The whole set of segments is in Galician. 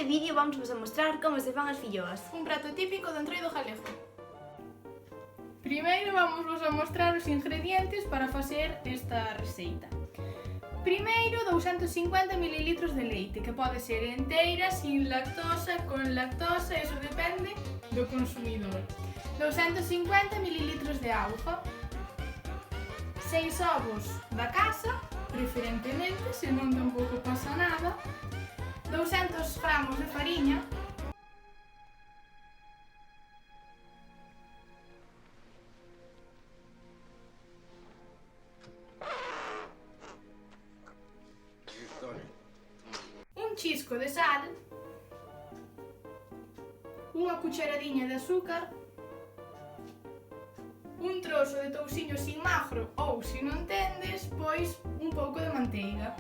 Neste vídeo vamos a mostrar como se fan as filloas. Un prato típico do Entroido galego. Primeiro vamos a mostrar os ingredientes para facer esta receita. Primeiro 250 ml de leite, que pode ser enteira, sin lactosa, con lactosa, eso depende do consumidor. 250 ml de auga, 6 ovos da casa, preferentemente, senón tampouco pasa nada, 200 gramos de fariña, un chisco de sal, unha cucharadiña de azúcar, un trozo de touciño sin magro ou, se non tendes, pois un pouco de manteiga.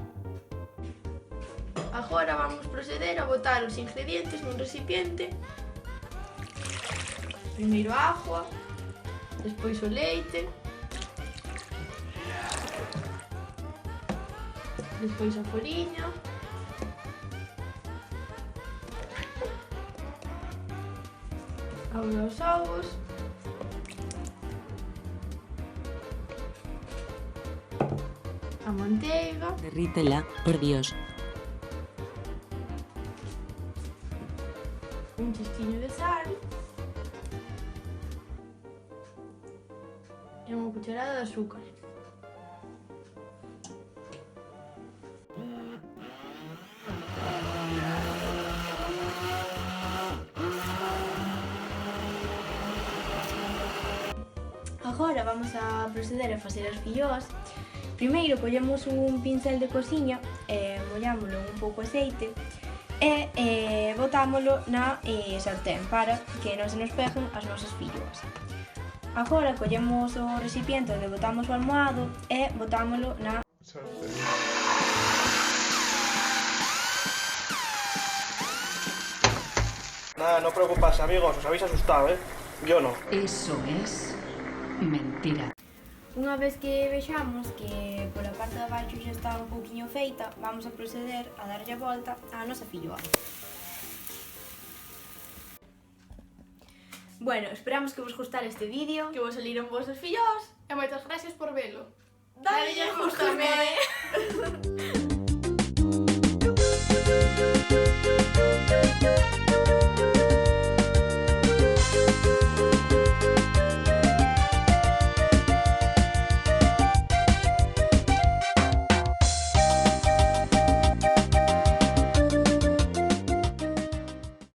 Agora vamos proceder a botar os ingredientes nun recipiente. Primeiro a auga, despois o leite, despois a fariña, agora os ovos, a manteiga, Derrítela, por Dios. un chisquiño de sal e unha cucharada de azúcar. Agora vamos a proceder a facer as filloas. Primeiro collemos un pincel de cociña e mollámolo un pouco aceite e botámolo na sartén para que non se nos peguen as nosas filloas. Agora collemos o recipiente onde botamos o almohado e botámolo na sartén. Nada, no preocuparse, amigos, os habéis asustado, ¿eh? Yo no. Eso es mentira. Unha vez que vexamos que pola parte de abaixo xa está un pouquiño feita, vamos a proceder a darlle a volta á nosa filloa. Bueno, esperamos que vos gustara este vídeo. Que vos saliron vosas filloas e moitas gracias por velo. Dale, gústame!